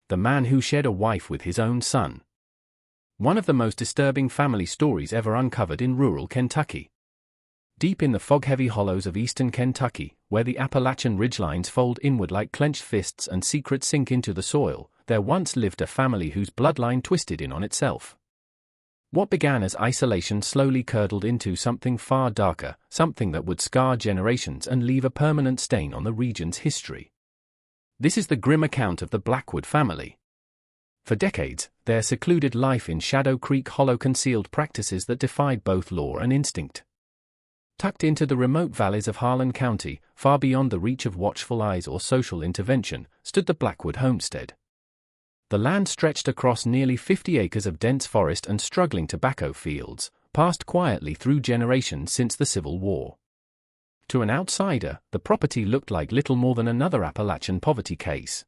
The man who shared a wife with his own son. One of the most disturbing family stories ever uncovered in rural Kentucky. Deep in the fog-heavy hollows of eastern Kentucky, where the Appalachian ridgelines fold inward like clenched fists and secrets sink into the soil, there once lived a family whose bloodline twisted in on itself. What began as isolation slowly curdled into something far darker, something that would scar generations and leave a permanent stain on the region's history. This is the grim account of the Blackwood family. For decades, their secluded life in Shadow Creek Hollow concealed practices that defied both law and instinct. Tucked into the remote valleys of Harlan County, far beyond the reach of watchful eyes or social intervention, stood the Blackwood homestead. The land stretched across nearly 50 acres of dense forest and struggling tobacco fields, passed quietly through generations since the Civil War. To an outsider, the property looked like little more than another Appalachian poverty case.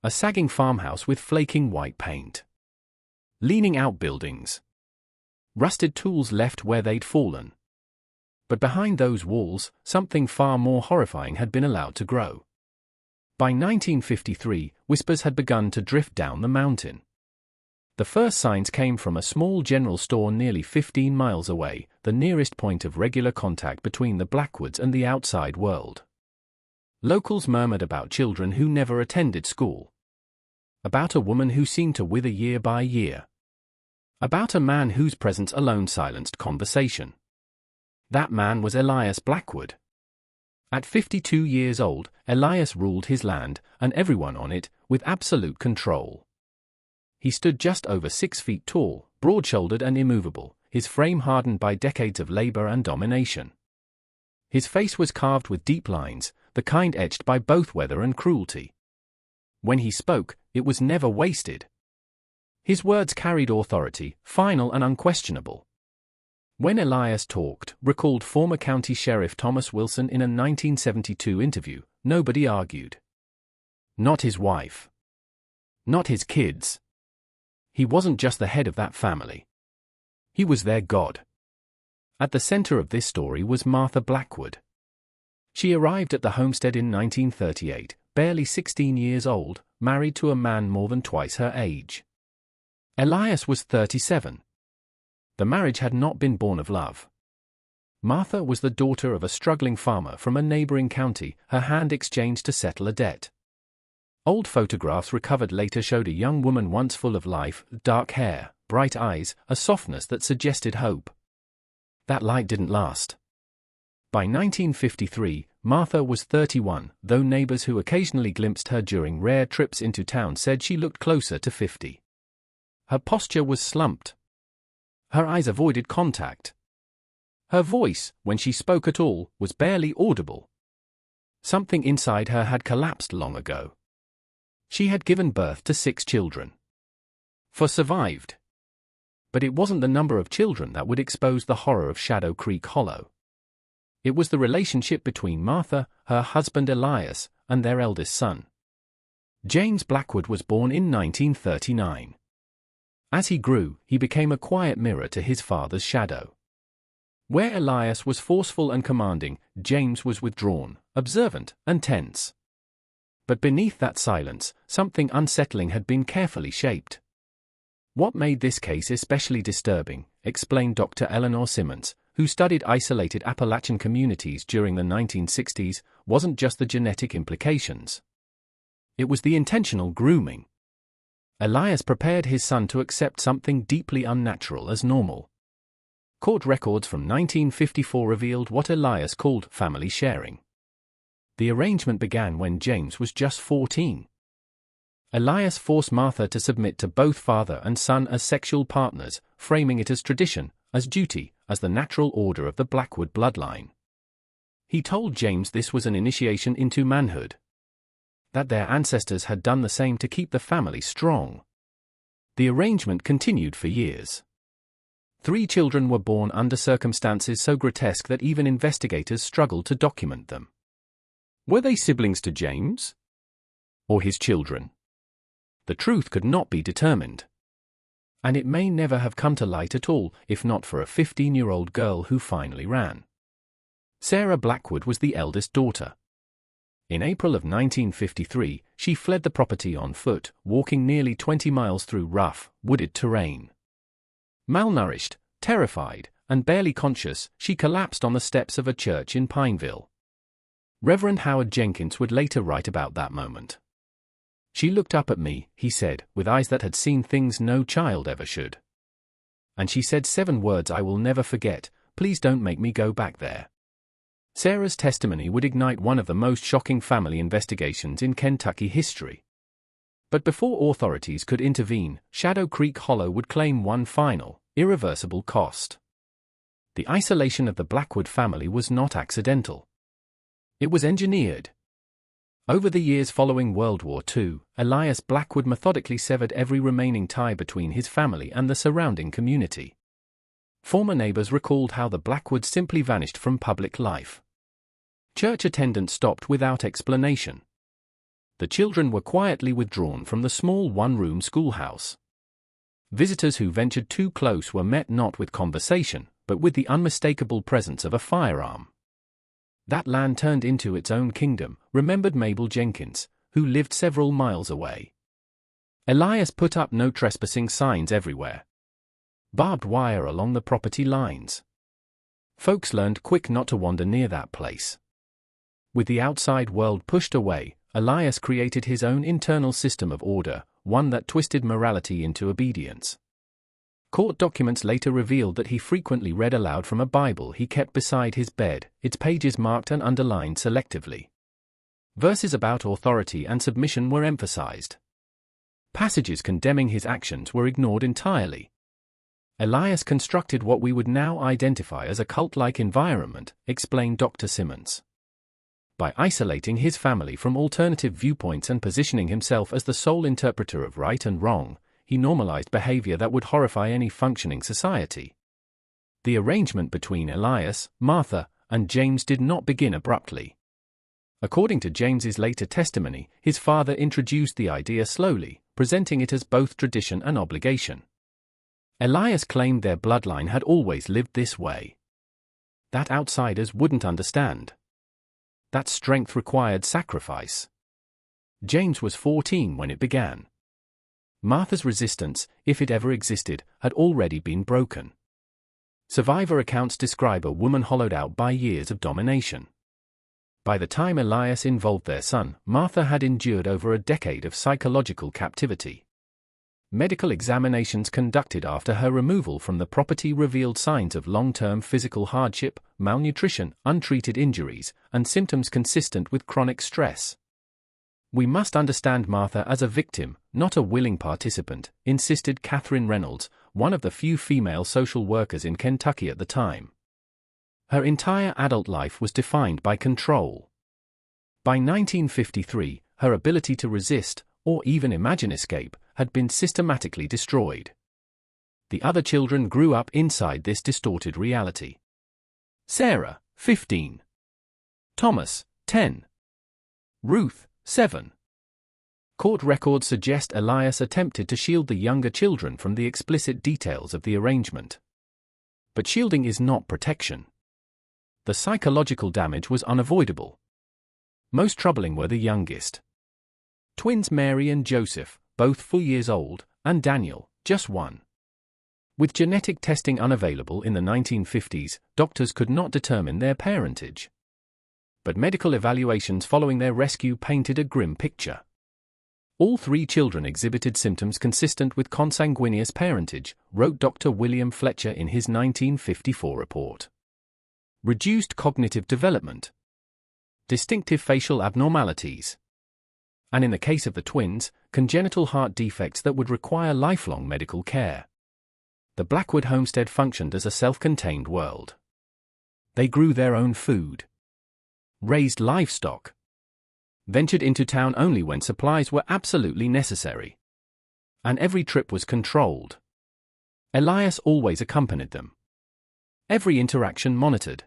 A sagging farmhouse with flaking white paint. Leaning outbuildings. Rusted tools left where they'd fallen. But behind those walls, something far more horrifying had been allowed to grow. By 1953, whispers had begun to drift down the mountain. The first signs came from a small general store nearly 15 miles away, the nearest point of regular contact between the Blackwoods and the outside world. Locals murmured about children who never attended school. About a woman who seemed to wither year by year. About a man whose presence alone silenced conversation. That man was Elias Blackwood. At 52 years old, Elias ruled his land, and everyone on it, with absolute control. He stood just over 6 feet tall, broad-shouldered and immovable, his frame hardened by decades of labor and domination. His face was carved with deep lines, the kind etched by both weather and cruelty. When he spoke, it was never wasted. His words carried authority, final and unquestionable. When Elias talked, recalled former County Sheriff Thomas Wilson in a 1972 interview, nobody argued. Not his wife. Not his kids. He wasn't just the head of that family. He was their God. At the center of this story was Martha Blackwood. She arrived at the homestead in 1938, barely 16 years old, married to a man more than twice her age. Elias was 37. The marriage had not been born of love. Martha was the daughter of a struggling farmer from a neighboring county, her hand exchanged to settle a debt. Old photographs recovered later showed a young woman once full of life, dark hair, bright eyes, a softness that suggested hope. That light didn't last. By 1953, Martha was 31, though neighbors who occasionally glimpsed her during rare trips into town said she looked closer to 50. Her posture was slumped. Her eyes avoided contact. Her voice, when she spoke at all, was barely audible. Something inside her had collapsed long ago. She had given birth to 6 children. 4 survived. But it wasn't the number of children that would expose the horror of Shadow Creek Hollow. It was the relationship between Martha, her husband Elias, and their eldest son. James Blackwood was born in 1939. As he grew, he became a quiet mirror to his father's shadow. Where Elias was forceful and commanding, James was withdrawn, observant, and tense. But beneath that silence, something unsettling had been carefully shaped. What made this case especially disturbing, explained Dr. Eleanor Simmons, who studied isolated Appalachian communities during the 1960s, wasn't just the genetic implications. It was the intentional grooming. Elias prepared his son to accept something deeply unnatural as normal. Court records from 1954 revealed what Elias called family sharing. The arrangement began when James was just 14. Elias forced Martha to submit to both father and son as sexual partners, framing it as tradition, as duty, as the natural order of the Blackwood bloodline. He told James this was an initiation into manhood. That their ancestors had done the same to keep the family strong. The arrangement continued for years. 3 children were born under circumstances so grotesque that even investigators struggled to document them. Were they siblings to James? Or his children? The truth could not be determined. And it may never have come to light at all, if not for a 15-year-old girl who finally ran. Sarah Blackwood was the eldest daughter. In April of 1953, she fled the property on foot, walking nearly 20 miles through rough, wooded terrain. Malnourished, terrified, and barely conscious, she collapsed on the steps of a church in Pineville. Reverend Howard Jenkins would later write about that moment. "She looked up at me," he said, "with eyes that had seen things no child ever should. And she said 7 words I will never forget: 'Please don't make me go back there.'" Sarah's testimony would ignite one of the most shocking family investigations in Kentucky history. But before authorities could intervene, Shadow Creek Hollow would claim one final, irreversible cost. The isolation of the Blackwood family was not accidental. It was engineered. Over the years following World War II, Elias Blackwood methodically severed every remaining tie between his family and the surrounding community. Former neighbors recalled how the Blackwoods simply vanished from public life. Church attendance stopped without explanation. The children were quietly withdrawn from the small one-room schoolhouse. Visitors who ventured too close were met not with conversation, but with the unmistakable presence of a firearm. That land turned into its own kingdom, remembered Mabel Jenkins, who lived several miles away. Elias put up no trespassing signs everywhere. Barbed wire along the property lines. Folks learned quick not to wander near that place. With the outside world pushed away, Elias created his own internal system of order, one that twisted morality into obedience. Court documents later revealed that he frequently read aloud from a Bible he kept beside his bed, its pages marked and underlined selectively. Verses about authority and submission were emphasized. Passages condemning his actions were ignored entirely. Elias constructed what we would now identify as a cult-like environment, explained Dr. Simmons. By isolating his family from alternative viewpoints and positioning himself as the sole interpreter of right and wrong, he normalized behavior that would horrify any functioning society. The arrangement between Elias, Martha, and James did not begin abruptly. According to James's later testimony, his father introduced the idea slowly, presenting it as both tradition and obligation. Elias claimed their bloodline had always lived this way. That outsiders wouldn't understand. That strength required sacrifice. James was 14 when it began. Martha's resistance, if it ever existed, had already been broken. Survivor accounts describe a woman hollowed out by years of domination. By the time Elias involved their son, Martha had endured over a decade of psychological captivity. Medical examinations conducted after her removal from the property revealed signs of long-term physical hardship, malnutrition, untreated injuries, and symptoms consistent with chronic stress. "We must understand Martha as a victim, not a willing participant," insisted Catherine Reynolds, one of the few female social workers in Kentucky at the time. Her entire adult life was defined by control. By 1953, her ability to resist, or even imagine escape, had been systematically destroyed. The other children grew up inside this distorted reality. Sarah, 15. Thomas, 10. Ruth, 7. Court records suggest Elias attempted to shield the younger children from the explicit details of the arrangement. But shielding is not protection. The psychological damage was unavoidable. Most troubling were the youngest. Twins Mary and Joseph, both 4 years old, and Daniel, just 1. With genetic testing unavailable in the 1950s, doctors could not determine their parentage. But medical evaluations following their rescue painted a grim picture. All 3 children exhibited symptoms consistent with consanguineous parentage, wrote Dr. William Fletcher in his 1954 report. Reduced cognitive development. Distinctive facial abnormalities. And in the case of the twins, congenital heart defects that would require lifelong medical care. The Blackwood homestead functioned as a self-contained world. They grew their own food, raised livestock, ventured into town only when supplies were absolutely necessary. And every trip was controlled. Elias always accompanied them. Every interaction monitored.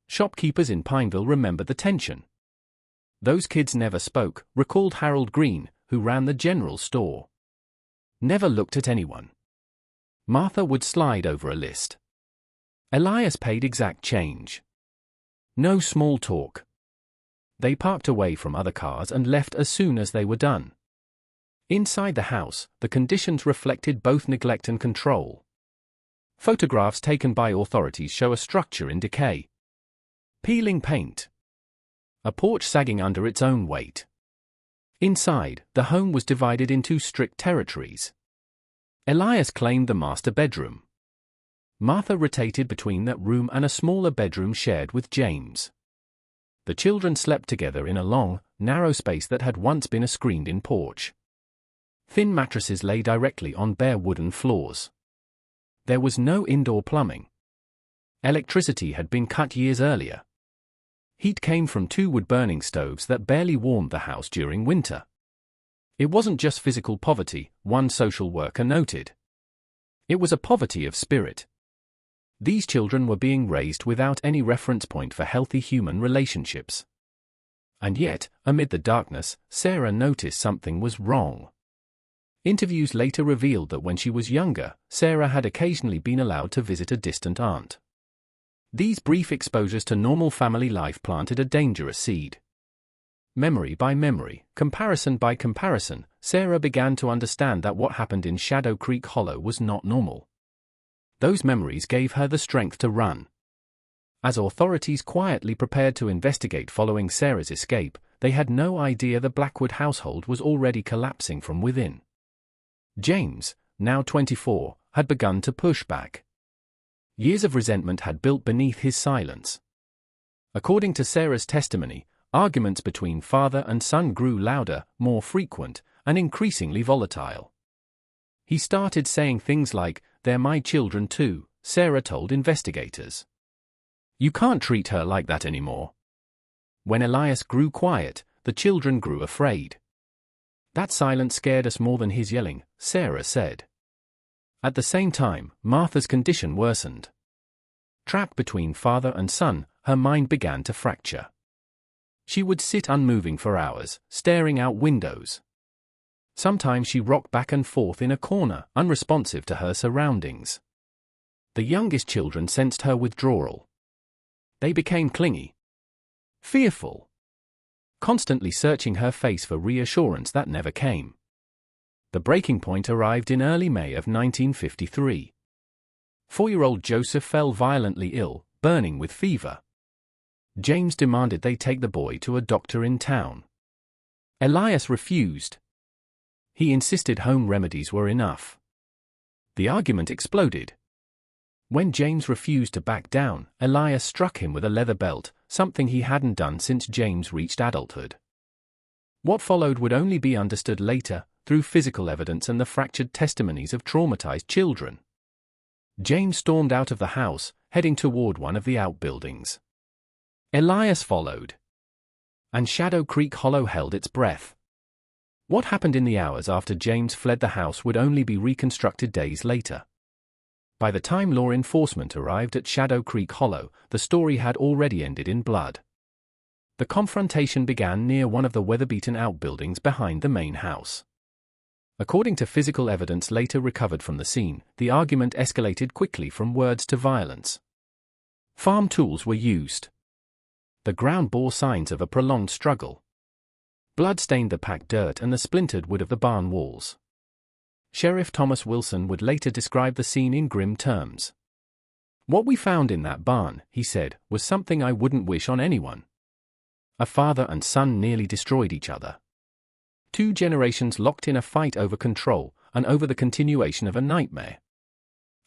Shopkeepers in Pineville remembered the tension. "Those kids never spoke," recalled Harold Green, who ran the general store. "Never looked at anyone." Martha would slide over a list. Elias paid exact change. No small talk. They parked away from other cars and left as soon as they were done. Inside the house, the conditions reflected both neglect and control. Photographs taken by authorities show a structure in decay. Peeling paint. A porch sagging under its own weight. Inside, the home was divided into strict territories. Elias claimed the master bedroom. Martha rotated between that room and a smaller bedroom shared with James. The children slept together in a long, narrow space that had once been a screened-in porch. Thin mattresses lay directly on bare wooden floors. There was no indoor plumbing. Electricity had been cut years earlier. Heat came from two wood-burning stoves that barely warmed the house during winter. It wasn't just physical poverty, one social worker noted. It was a poverty of spirit. These children were being raised without any reference point for healthy human relationships. And yet, amid the darkness, Sarah noticed something was wrong. Interviews later revealed that when she was younger, Sarah had occasionally been allowed to visit a distant aunt. These brief exposures to normal family life planted a dangerous seed. Memory by memory, comparison by comparison, Sarah began to understand that what happened in Shadow Creek Hollow was not normal. Those memories gave her the strength to run. As authorities quietly prepared to investigate following Sarah's escape, they had no idea the Blackwood household was already collapsing from within. James, now 24, had begun to push back. Years of resentment had built beneath his silence. According to Sarah's testimony, arguments between father and son grew louder, more frequent, and increasingly volatile. He started saying things like, "They're my children too," Sarah told investigators. "You can't treat her like that anymore." When Elias grew quiet, the children grew afraid. "That silence scared us more than his yelling," Sarah said. At the same time, Martha's condition worsened. Trapped between father and son, her mind began to fracture. She would sit unmoving for hours, staring out windows. Sometimes she rocked back and forth in a corner, unresponsive to her surroundings. The youngest children sensed her withdrawal. They became clingy, fearful, constantly searching her face for reassurance that never came. The breaking point arrived in early May of 1953. 4-year-old Joseph fell violently ill, burning with fever. James demanded they take the boy to a doctor in town. Elias refused. He insisted home remedies were enough. The argument exploded. When James refused to back down, Elias struck him with a leather belt, something he hadn't done since James reached adulthood. What followed would only be understood later, through physical evidence and the fractured testimonies of traumatized children. James stormed out of the house, heading toward one of the outbuildings. Elias followed. And Shadow Creek Hollow held its breath. What happened in the hours after James fled the house would only be reconstructed days later. By the time law enforcement arrived at Shadow Creek Hollow, the story had already ended in blood. The confrontation began near one of the weather-beaten outbuildings behind the main house. According to physical evidence later recovered from the scene, the argument escalated quickly from words to violence. Farm tools were used. The ground bore signs of a prolonged struggle. Blood stained the packed dirt and the splintered wood of the barn walls. Sheriff Thomas Wilson would later describe the scene in grim terms. "What we found in that barn," he said, "was something I wouldn't wish on anyone. A father and son nearly destroyed each other. 2 generations locked in a fight over control, and over the continuation of a nightmare."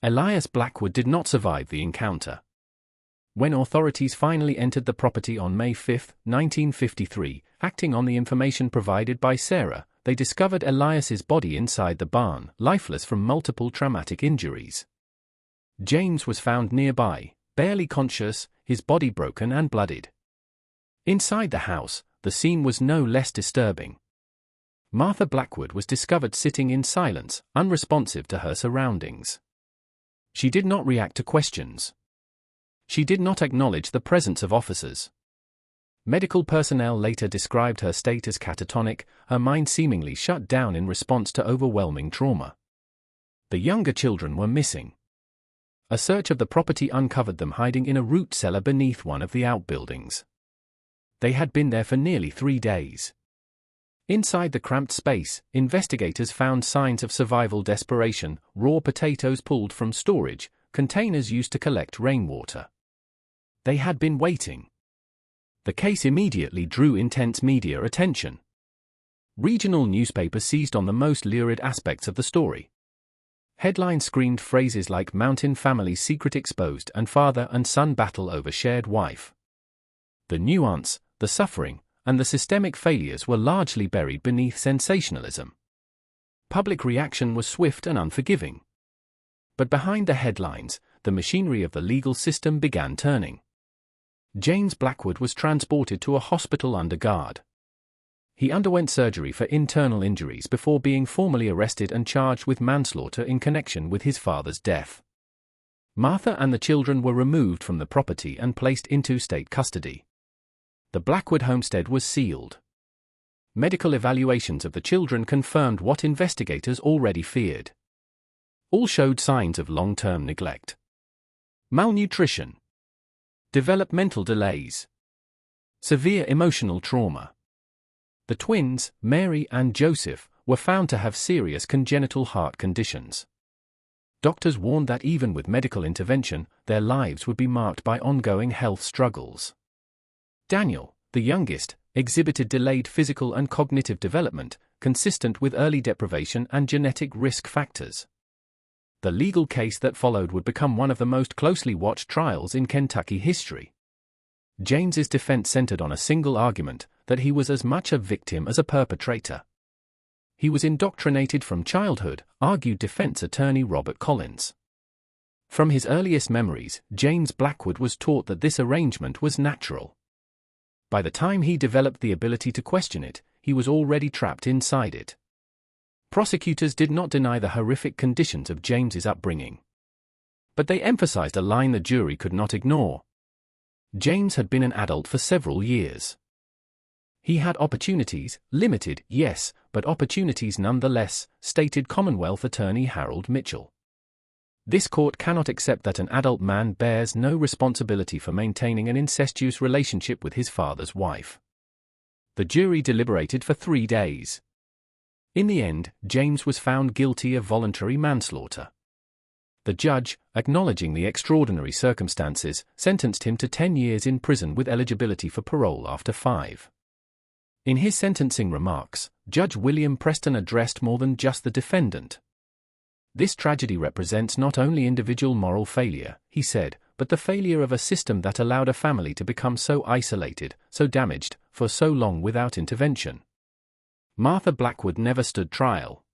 Elias Blackwood did not survive the encounter. When authorities finally entered the property on May 5, 1953, acting on the information provided by Sarah, they discovered Elias's body inside the barn, lifeless from multiple traumatic injuries. James was found nearby, barely conscious, his body broken and bloodied. Inside the house, the scene was no less disturbing. Martha Blackwood was discovered sitting in silence, unresponsive to her surroundings. She did not react to questions. She did not acknowledge the presence of officers. Medical personnel later described her state as catatonic, her mind seemingly shut down in response to overwhelming trauma. The younger children were missing. A search of the property uncovered them hiding in a root cellar beneath one of the outbuildings. They had been there for nearly 3 days. Inside the cramped space, investigators found signs of survival desperation: raw potatoes pulled from storage, containers used to collect rainwater. They had been waiting. The case immediately drew intense media attention. Regional newspapers seized on the most lurid aspects of the story. Headlines screamed phrases like "Mountain family secret exposed" and "Father and son battle over shared wife." The nuance, the suffering, and the systemic failures were largely buried beneath sensationalism. Public reaction was swift and unforgiving. But behind the headlines, the machinery of the legal system began turning. James Blackwood was transported to a hospital under guard. He underwent surgery for internal injuries before being formally arrested and charged with manslaughter in connection with his father's death. Martha and the children were removed from the property and placed into state custody. The Blackwood homestead was sealed. Medical evaluations of the children confirmed what investigators already feared. All showed signs of long-term neglect, malnutrition, developmental delays, severe emotional trauma. The twins, Mary and Joseph, were found to have serious congenital heart conditions. Doctors warned that even with medical intervention, their lives would be marked by ongoing health struggles. Daniel, the youngest, exhibited delayed physical and cognitive development, consistent with early deprivation and genetic risk factors. The legal case that followed would become one of the most closely watched trials in Kentucky history. James's defense centered on a single argument, that he was as much a victim as a perpetrator. He was indoctrinated from childhood, argued defense attorney Robert Collins. From his earliest memories, James Blackwood was taught that this arrangement was natural. By the time he developed the ability to question it, he was already trapped inside it. Prosecutors did not deny the horrific conditions of James's upbringing. But they emphasized a line the jury could not ignore. James had been an adult for several years. He had opportunities, limited, yes, but opportunities nonetheless, stated Commonwealth Attorney Harold Mitchell. This court cannot accept that an adult man bears no responsibility for maintaining an incestuous relationship with his father's wife. The jury deliberated for 3 days. In the end, James was found guilty of voluntary manslaughter. The judge, acknowledging the extraordinary circumstances, sentenced him to 10 years in prison with eligibility for parole after 5. In his sentencing remarks, Judge William Preston addressed more than just the defendant. "This tragedy represents not only individual moral failure," he said, "but the failure of a system that allowed a family to become so isolated, so damaged, for so long without intervention." Martha Blackwood never stood trial.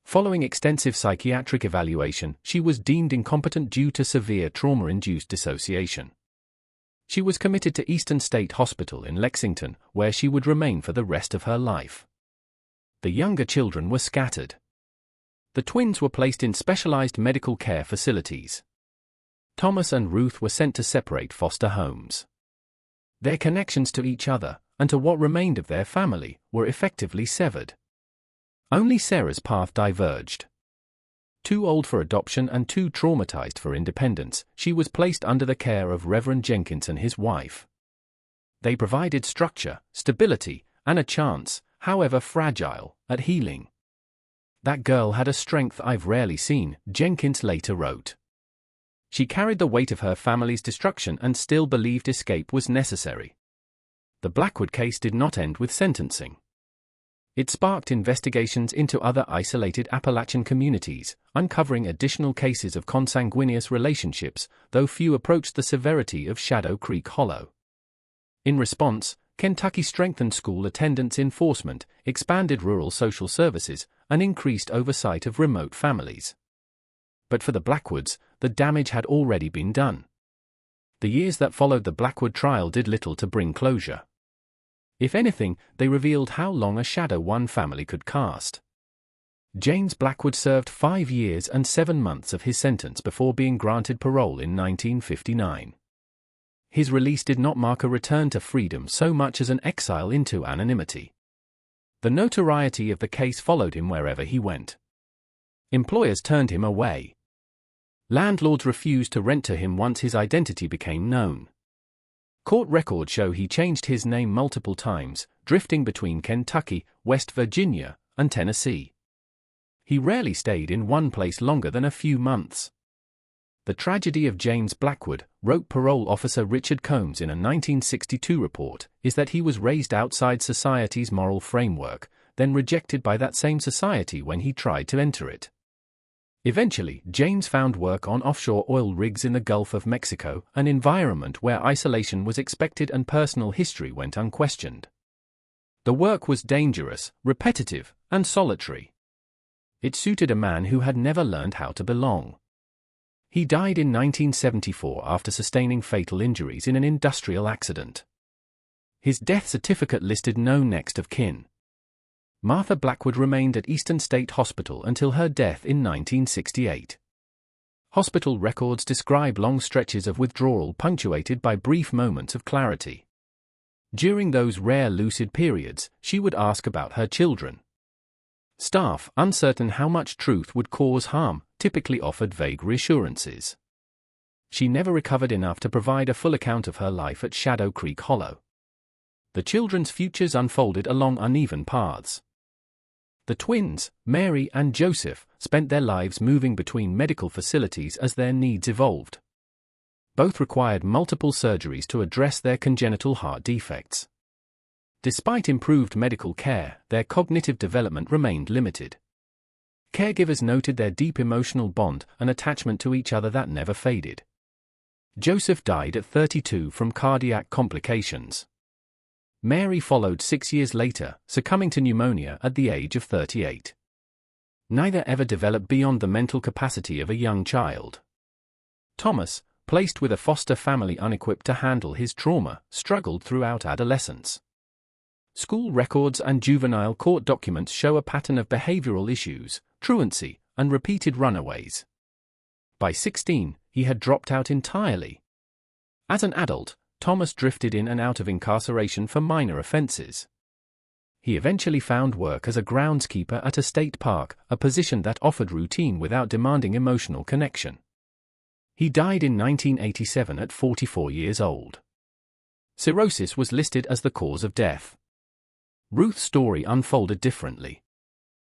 Following extensive psychiatric evaluation, she was deemed incompetent due to severe trauma-induced dissociation. She was committed to Eastern State Hospital in Lexington, where she would remain for the rest of her life. The younger children were scattered. The twins were placed in specialized medical care facilities. Thomas and Ruth were sent to separate foster homes. Their connections to each other, and to what remained of their family, were effectively severed. Only Sarah's path diverged. Too old for adoption and too traumatized for independence, she was placed under the care of Reverend Jenkins and his wife. They provided structure, stability, and a chance, however fragile, at healing. "That girl had a strength I've rarely seen," Jenkins later wrote. She carried the weight of her family's destruction and still believed escape was necessary. The Blackwood case did not end with sentencing. It sparked investigations into other isolated Appalachian communities, uncovering additional cases of consanguineous relationships, though few approached the severity of Shadow Creek Hollow. In response, Kentucky strengthened school attendance enforcement, expanded rural social services, and increased oversight of remote families. But for the Blackwoods, the damage had already been done. The years that followed the Blackwood trial did little to bring closure. If anything, they revealed how long a shadow one family could cast. James Blackwood served 5 years and 7 months of his sentence before being granted parole in 1959. His release did not mark a return to freedom so much as an exile into anonymity. The notoriety of the case followed him wherever he went. Employers turned him away. Landlords refused to rent to him once his identity became known. Court records show he changed his name multiple times, drifting between Kentucky, West Virginia, and Tennessee. He rarely stayed in one place longer than a few months. The tragedy of James Blackwood, wrote parole officer Richard Combs in a 1962 report, is that he was raised outside society's moral framework, then rejected by that same society when he tried to enter it. Eventually, James found work on offshore oil rigs in the Gulf of Mexico, an environment where isolation was expected and personal history went unquestioned. The work was dangerous, repetitive, and solitary. It suited a man who had never learned how to belong. He died in 1974 after sustaining fatal injuries in an industrial accident. His death certificate listed no next of kin. Martha Blackwood remained at Eastern State Hospital until her death in 1968. Hospital records describe long stretches of withdrawal punctuated by brief moments of clarity. During those rare lucid periods, she would ask about her children. Staff, uncertain how much truth would cause harm, typically offered vague reassurances. She never recovered enough to provide a full account of her life at Shadow Creek Hollow. The children's futures unfolded along uneven paths. The twins, Mary and Joseph, spent their lives moving between medical facilities as their needs evolved. Both required multiple surgeries to address their congenital heart defects. Despite improved medical care, their cognitive development remained limited. Caregivers noted their deep emotional bond and attachment to each other that never faded. Joseph died at 32 from cardiac complications. Mary followed 6 years later, succumbing to pneumonia at the age of 38. Neither ever developed beyond the mental capacity of a young child. Thomas, placed with a foster family unequipped to handle his trauma, struggled throughout adolescence. School records and juvenile court documents show a pattern of behavioral issues, truancy, and repeated runaways. By 16, he had dropped out entirely. As an adult, Thomas drifted in and out of incarceration for minor offenses. He eventually found work as a groundskeeper at a state park, a position that offered routine without demanding emotional connection. He died in 1987 at 44 years old. Cirrhosis was listed as the cause of death. Ruth's story unfolded differently.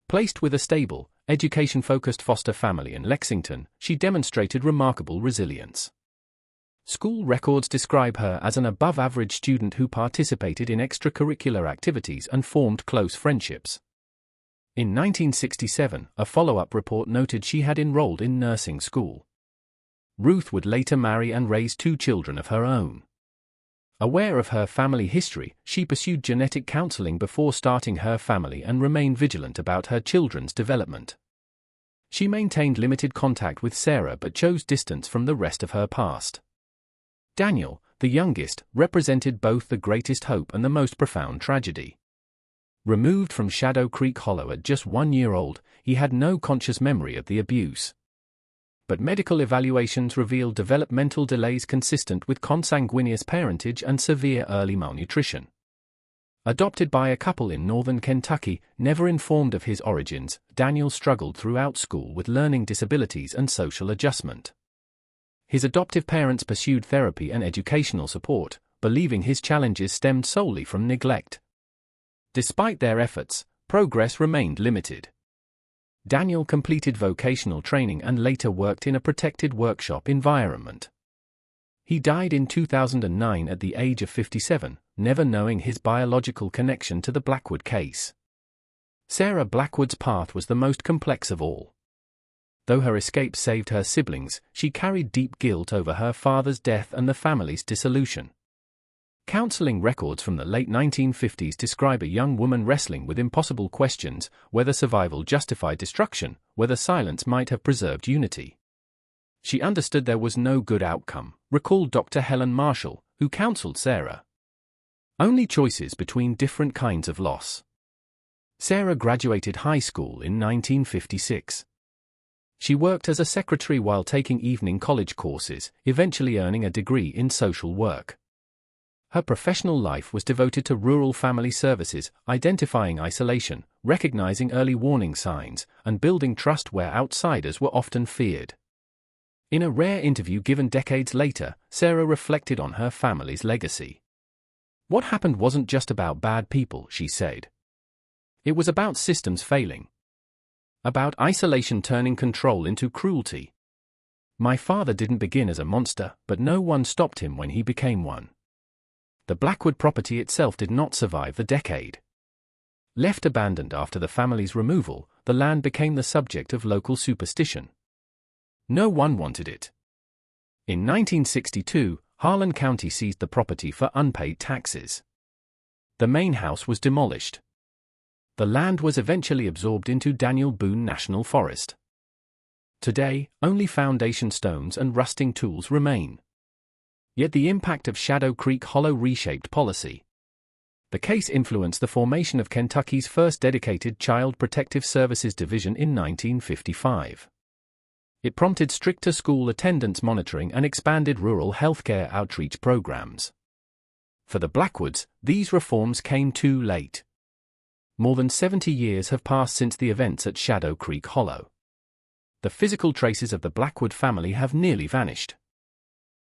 Placed with a stable, education-focused foster family in Lexington, she demonstrated remarkable resilience. School records describe her as an above-average student who participated in extracurricular activities and formed close friendships. In 1967, a follow-up report noted she had enrolled in nursing school. Ruth would later marry and raise 2 children of her own. Aware of her family history, she pursued genetic counseling before starting her family and remained vigilant about her children's development. She maintained limited contact with Sarah but chose distance from the rest of her past. Daniel, the youngest, represented both the greatest hope and the most profound tragedy. Removed from Shadow Creek Hollow at just 1 year old, he had no conscious memory of the abuse. But medical evaluations revealed developmental delays consistent with consanguineous parentage and severe early malnutrition. Adopted by a couple in northern Kentucky, never informed of his origins, Daniel struggled throughout school with learning disabilities and social adjustment. His adoptive parents pursued therapy and educational support, believing his challenges stemmed solely from neglect. Despite their efforts, progress remained limited. Daniel completed vocational training and later worked in a protected workshop environment. He died in 2009 at the age of 57, never knowing his biological connection to the Blackwood case. Sarah Blackwood's path was the most complex of all. Though her escape saved her siblings, she carried deep guilt over her father's death and the family's dissolution. Counseling records from the late 1950s describe a young woman wrestling with impossible questions: whether survival justified destruction, whether silence might have preserved unity. She understood there was no good outcome, recalled Dr. Helen Marshall, who counseled Sarah. Only choices between different kinds of loss. Sarah graduated high school in 1956. She worked as a secretary while taking evening college courses, eventually earning a degree in social work. Her professional life was devoted to rural family services, identifying isolation, recognizing early warning signs, and building trust where outsiders were often feared. In a rare interview given decades later, Sarah reflected on her family's legacy. "What happened wasn't just about bad people," she said. "It was about systems failing. About isolation turning control into cruelty. My father didn't begin as a monster, but no one stopped him when he became one." The Blackwood property itself did not survive the decade. Left abandoned after the family's removal, the land became the subject of local superstition. No one wanted it. In 1962, Harlan County seized the property for unpaid taxes. The main house was demolished. The land was eventually absorbed into Daniel Boone National Forest. Today, only foundation stones and rusting tools remain. Yet the impact of Shadow Creek Hollow reshaped policy. The case influenced the formation of Kentucky's first dedicated Child Protective Services Division in 1955. It prompted stricter school attendance monitoring and expanded rural healthcare outreach programs. For the Blackwoods, these reforms came too late. More than 70 years have passed since the events at Shadow Creek Hollow. The physical traces of the Blackwood family have nearly vanished.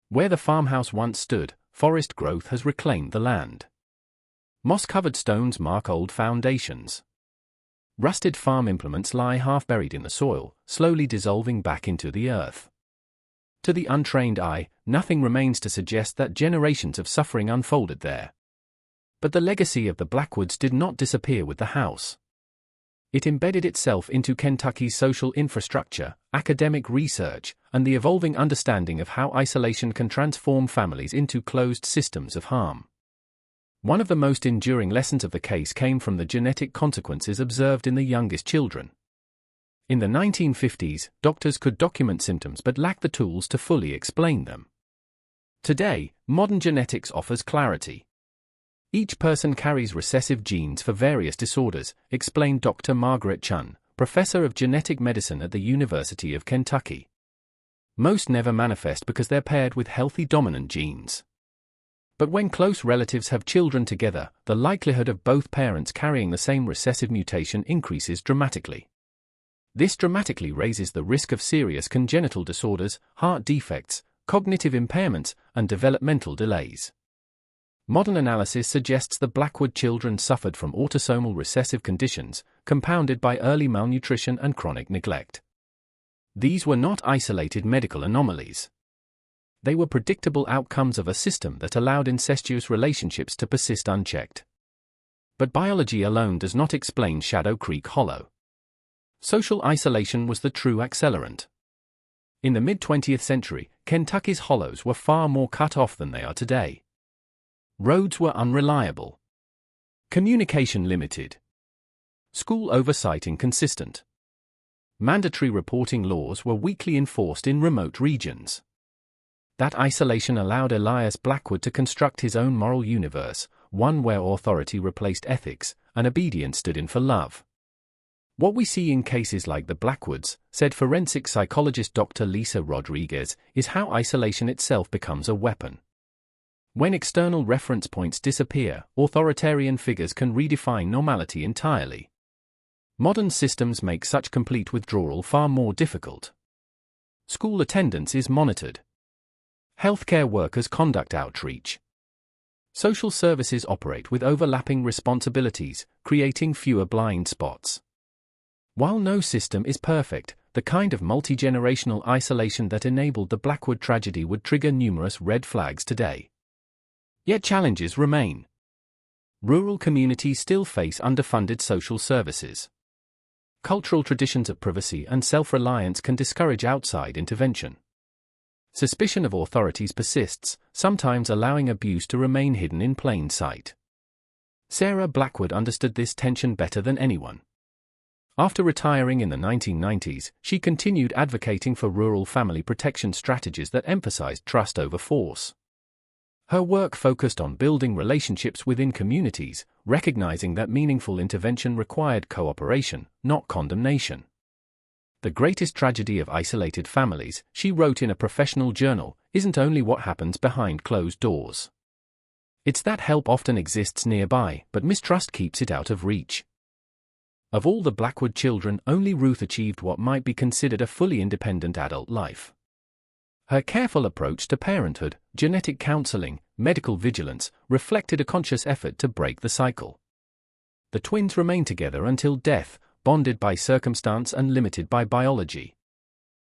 Where the farmhouse once stood, forest growth has reclaimed the land. Moss-covered stones mark old foundations. Rusted farm implements lie half-buried in the soil, slowly dissolving back into the earth. To the untrained eye, nothing remains to suggest that generations of suffering unfolded there. But the legacy of the Blackwoods did not disappear with the house. It embedded itself into Kentucky's social infrastructure, academic research, and the evolving understanding of how isolation can transform families into closed systems of harm. One of the most enduring lessons of the case came from the genetic consequences observed in the youngest children. In the 1950s, doctors could document symptoms but lacked the tools to fully explain them. Today, modern genetics offers clarity. Each person carries recessive genes for various disorders, explained Dr. Margaret Chun, professor of genetic medicine at the University of Kentucky. Most never manifest because they're paired with healthy dominant genes. But when close relatives have children together, the likelihood of both parents carrying the same recessive mutation increases dramatically. This dramatically raises the risk of serious congenital disorders, heart defects, cognitive impairments, and developmental delays. Modern analysis suggests the Blackwood children suffered from autosomal recessive conditions, compounded by early malnutrition and chronic neglect. These were not isolated medical anomalies. They were predictable outcomes of a system that allowed incestuous relationships to persist unchecked. But biology alone does not explain Shadow Creek Hollow. Social isolation was the true accelerant. In the mid-20th century, Kentucky's hollows were far more cut off than they are today. Roads were unreliable. Communication limited. School oversight inconsistent. Mandatory reporting laws were weakly enforced in remote regions. That isolation allowed Elias Blackwood to construct his own moral universe, one where authority replaced ethics, and obedience stood in for love. What we see in cases like the Blackwoods, said forensic psychologist Dr. Lisa Rodriguez, is how isolation itself becomes a weapon. When external reference points disappear, authoritarian figures can redefine normality entirely. Modern systems make such complete withdrawal far more difficult. School attendance is monitored. Healthcare workers conduct outreach. Social services operate with overlapping responsibilities, creating fewer blind spots. While no system is perfect, the kind of multi-generational isolation that enabled the Blackwood tragedy would trigger numerous red flags today. Yet challenges remain. Rural communities still face underfunded social services. Cultural traditions of privacy and self-reliance can discourage outside intervention. Suspicion of authorities persists, sometimes allowing abuse to remain hidden in plain sight. Sarah Blackwood understood this tension better than anyone. After retiring in the 1990s, she continued advocating for rural family protection strategies that emphasized trust over force. Her work focused on building relationships within communities, recognizing that meaningful intervention required cooperation, not condemnation. The greatest tragedy of isolated families, she wrote in a professional journal, isn't only what happens behind closed doors. It's that help often exists nearby, but mistrust keeps it out of reach. Of all the Blackwood children, only Ruth achieved what might be considered a fully independent adult life. Her careful approach to parenthood, genetic counseling, medical vigilance, reflected a conscious effort to break the cycle. The twins remained together until death, bonded by circumstance and limited by biology.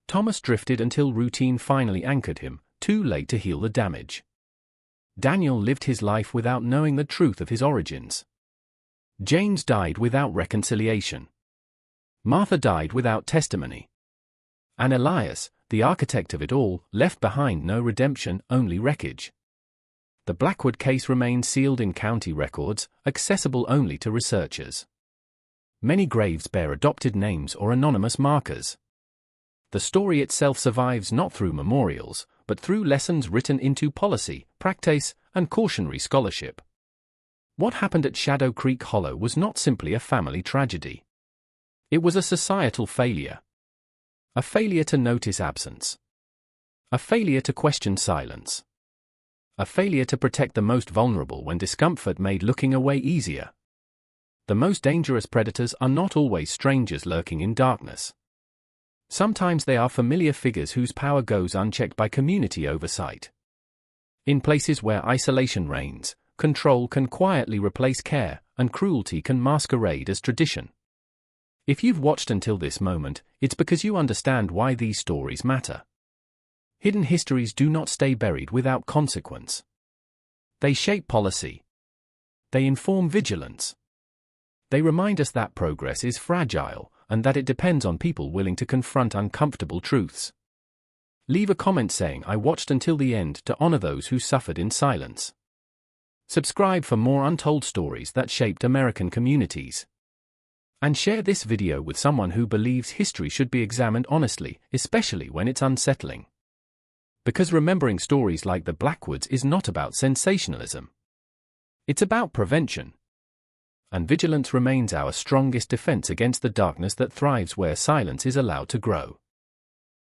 Thomas drifted until routine finally anchored him, too late to heal the damage. Daniel lived his life without knowing the truth of his origins. James died without reconciliation. Martha died without testimony. And Elias, the architect of it all, left behind no redemption, only wreckage. The Blackwood case remains sealed in county records, accessible only to researchers. Many graves bear adopted names or anonymous markers. The story itself survives not through memorials, but through lessons written into policy, practice, and cautionary scholarship. What happened at Shadow Creek Hollow was not simply a family tragedy. It was a societal failure. A failure to notice absence. A failure to question silence. A failure to protect the most vulnerable when discomfort made looking away easier. The most dangerous predators are not always strangers lurking in darkness. Sometimes they are familiar figures whose power goes unchecked by community oversight. In places where isolation reigns, control can quietly replace care, and cruelty can masquerade as tradition. If you've watched until this moment, it's because you understand why these stories matter. Hidden histories do not stay buried without consequence. They shape policy. They inform vigilance. They remind us that progress is fragile, and that it depends on people willing to confront uncomfortable truths. Leave a comment saying I watched until the end to honor those who suffered in silence. Subscribe for more untold stories that shaped American communities. And share this video with someone who believes history should be examined honestly, especially when it's unsettling. Because remembering stories like the Blackwoods is not about sensationalism. It's about prevention. And vigilance remains our strongest defense against the darkness that thrives where silence is allowed to grow.